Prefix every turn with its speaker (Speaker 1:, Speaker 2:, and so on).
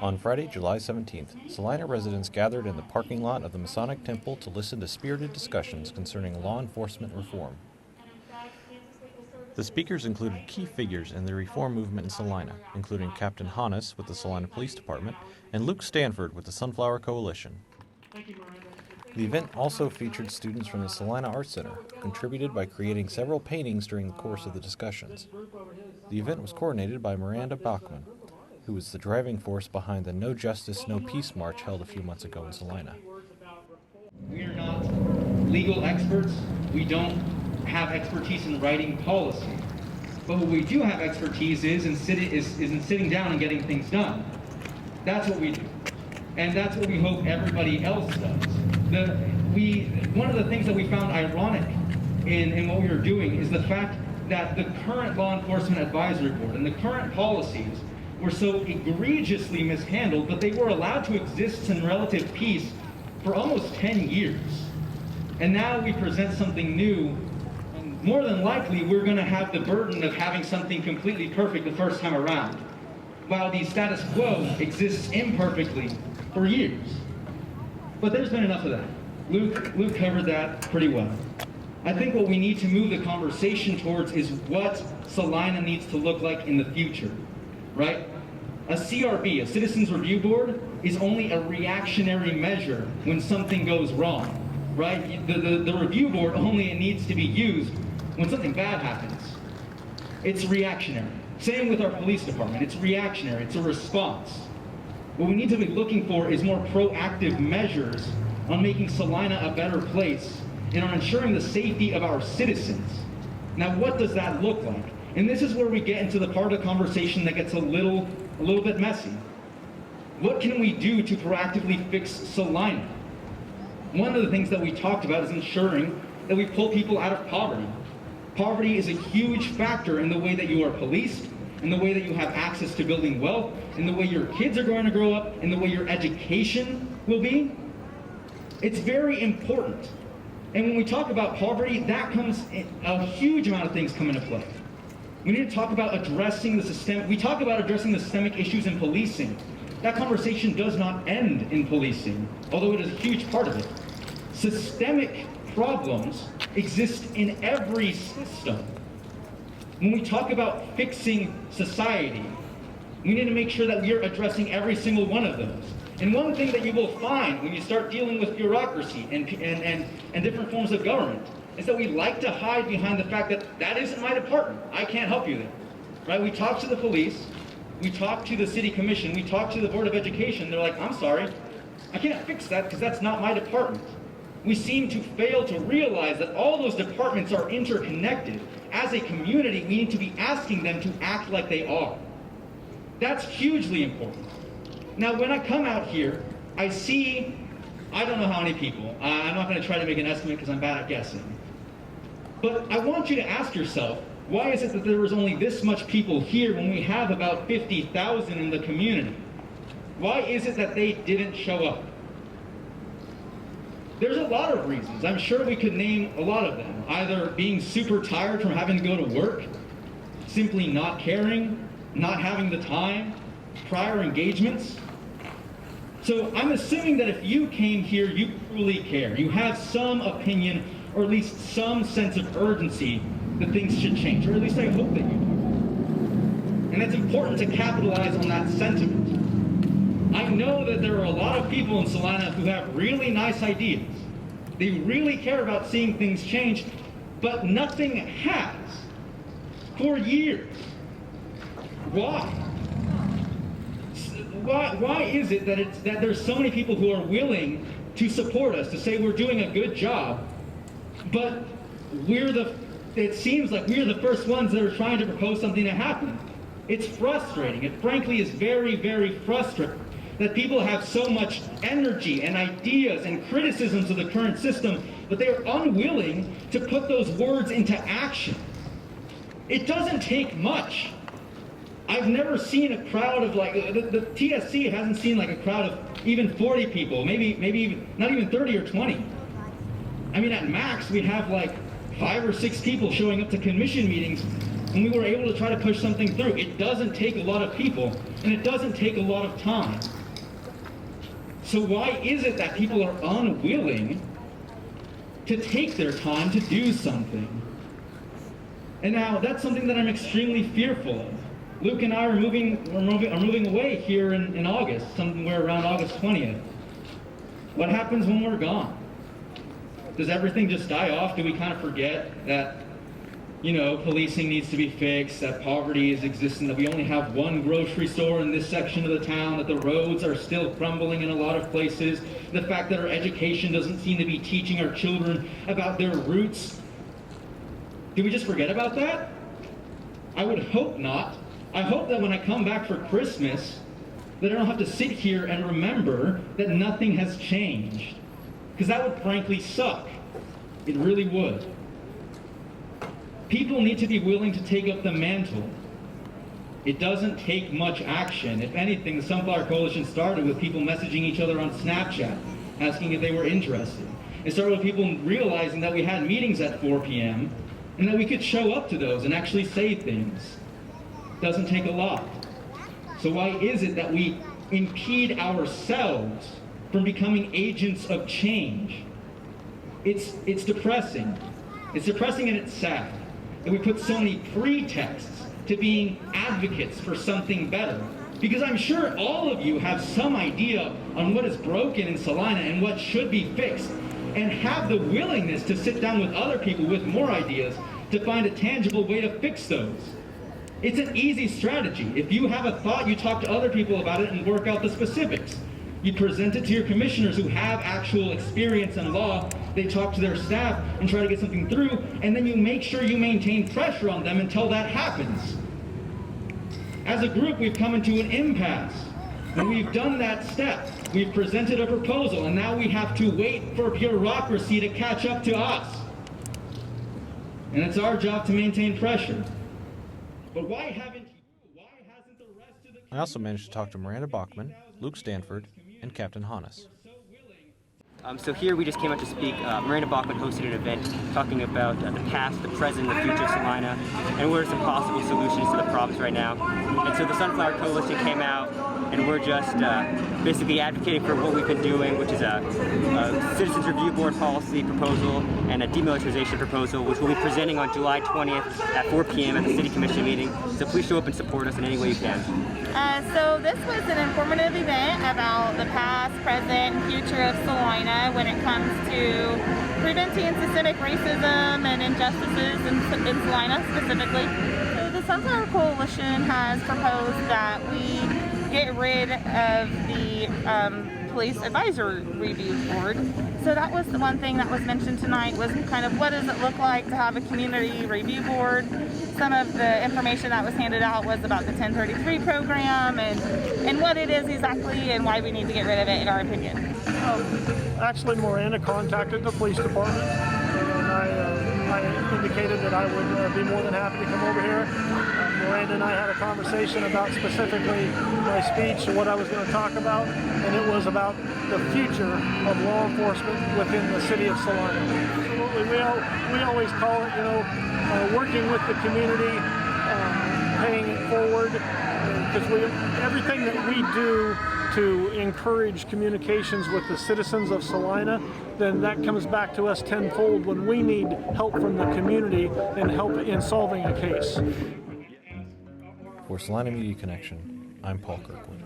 Speaker 1: On Friday, July 17th, Salina residents gathered in the parking lot of the Masonic Temple to listen to spirited discussions concerning law enforcement reform. The speakers included key figures in the reform movement in Salina, including Captain Hannes with the Salina Police Department and Luke Stanford with the Sunflower Coalition. The event also featured students from the Salina Art Center, who contributed by creating several paintings during the course of the discussions. The event was coordinated by Miranda Bachman, who was the driving force behind the No Justice, No Peace march held a few months ago in Salina.
Speaker 2: We are not legal experts. We don't have expertise in writing policy. But what we do have expertise is in sitting down and getting things done. That's what we do. And that's what we hope everybody else does. One of the things that we found ironic in what we were doing is the fact that the current Law Enforcement Advisory Board and the current policies were so egregiously mishandled, but they were allowed to exist in relative peace for almost 10 years. And now we present something new, and more than likely we're going to have the burden of having something completely perfect the first time around, while the status quo exists imperfectly for years. But there's been enough of that. Luke covered that pretty well. I think what we need to move the conversation towards is what Salina needs to look like in the future, right? A CRB, a Citizens Review Board, is only a reactionary measure when something goes wrong, right? The review board only needs to be used when something bad happens. It's reactionary. Same with our police department. It's reactionary. It's a response. What we need to be looking for is more proactive measures on making Salina a better place and on ensuring the safety of our citizens. Now, what does that look like? And this is where we get into the part of the conversation that gets a little bit messy. What can we do to proactively fix Salina? One of the things that we talked about is ensuring that we pull people out of poverty. Poverty is a huge factor in the way that you are policed, in the way that you have access to building wealth, in the way your kids are going to grow up, in the way your education will be. It's very important. And when we talk about poverty, that comes, a huge amount of things come into play. We need to talk about addressing the systemic issues in policing. That conversation does not end in policing, although it is a huge part of it. Systemic problems exist in every system. When we talk about fixing society, we need to make sure that we are addressing every single one of those. And one thing that you will find when you start dealing with bureaucracy and different forms of government is that we like to hide behind the fact that that isn't my department. I can't help you there, right? We talk to the police, we talk to the city commission, we talk to the Board of Education. They're like, I'm sorry, I can't fix that because that's not my department. We seem to fail to realize that all those departments are interconnected. As a community, we need to be asking them to act like they are. That's hugely important. Now, when I come out here, I see, I don't know how many people. I'm not going to try to make an estimate because I'm bad at guessing. But I want you to ask yourself, why is it that there was only this much people here when we have about 50,000 in the community? Why is it that they didn't show up? There's a lot of reasons. I'm sure we could name a lot of them. Either being super tired from having to go to work, simply not caring, not having the time, prior engagements. So I'm assuming that if you came here, you truly care. You have some opinion, or at least some sense of urgency that things should change, or at least I hope that you do. And it's important to capitalize on that sentiment. I know that there are a lot of people in Salina who have really nice ideas. They really care about seeing things change, but nothing has for years. Why? Why is it that there's so many people who are willing to support us, to say we're doing a good job, but it seems like we're the first ones that are trying to propose something to happen? It's frustrating. It frankly is very, very frustrating that people have so much energy and ideas and criticisms of the current system, but they are unwilling to put those words into action. It doesn't take much. I've never seen a crowd of the TSC hasn't seen like a crowd of even 40 people, maybe not even 30 or 20. I mean, at max, we have like 5 or 6 people showing up to commission meetings and we were able to try to push something through. It doesn't take a lot of people, and it doesn't take a lot of time. So why is it that people are unwilling to take their time to do something? And now that's something that I'm extremely fearful of. Luke and I are moving away here in August, somewhere around August 20th. What happens when we're gone? Does everything just die off? Do we kind of forget that, you know, policing needs to be fixed, that poverty is existing, that we only have one grocery store in this section of the town, that the roads are still crumbling in a lot of places, the fact that our education doesn't seem to be teaching our children about their roots? Do we just forget about that? I would hope not. I hope that when I come back for Christmas, that I don't have to sit here and remember that nothing has changed. Because that would frankly suck. It really would. People need to be willing to take up the mantle. It doesn't take much action. If anything, the Sunflower Coalition started with people messaging each other on Snapchat, asking if they were interested. It started with people realizing that we had meetings at 4 p.m. and that we could show up to those and actually say things. It doesn't take a lot. So why is it that we impede ourselves from becoming agents of change? It's depressing. It's depressing and it's sad that we put so many pretexts to being advocates for something better. Because I'm sure all of you have some idea on what is broken in Salina and what should be fixed, and have the willingness to sit down with other people with more ideas to find a tangible way to fix those. It's an easy strategy. If you have a thought, you talk to other people about it and work out the specifics. You present it to your commissioners who have actual experience in law. They talk to their staff and try to get something through, and then you make sure you maintain pressure on them until that happens. As a group, we've come into an impasse. When we've done that step, we've presented a proposal, and now we have to wait for bureaucracy to catch up to us. And it's our job to maintain pressure. But why hasn't the rest of the...
Speaker 1: I also managed to talk to Miranda Bachman, Luke Stanford, and Captain Hannes.
Speaker 3: So here we just came out to speak. Miranda Bachman hosted an event talking about the past, the present, and the future of Salina, and what are some possible solutions to the problems right now. And so the Sunflower Coalition came out, and we're just basically advocating for what we've been doing, which is a Citizens Review Board policy proposal and a demilitarization proposal, which we'll be presenting on July 20th at 4 p.m. at the City Commission meeting. So please show up and support us in any way you can.
Speaker 4: So this was an informative event about the past, present, and future of Salina when it comes to preventing systemic racism and injustices in Salina specifically. So the Sunflower Coalition has proposed that we get rid of the Police Advisory Review Board. So that was the one thing that was mentioned tonight, was kind of what does it look like to have a community review board. Some of the information that was handed out was about the 1033 program and what it is exactly and why we need to get rid of it in our opinion.
Speaker 5: Actually, Miranda contacted the police department, and I indicated that I would be more than happy to come over here. Miranda and I had a conversation about specifically my speech and what I was going to talk about, and it was about the future of law enforcement within the city of Salina. Absolutely, we always call it, working with the community, paying it forward, because everything that we do to encourage communications with the citizens of Salina, then that comes back to us tenfold when we need help from the community and help in solving a case.
Speaker 1: For Salina Media Connection, I'm Paul Kirkwood.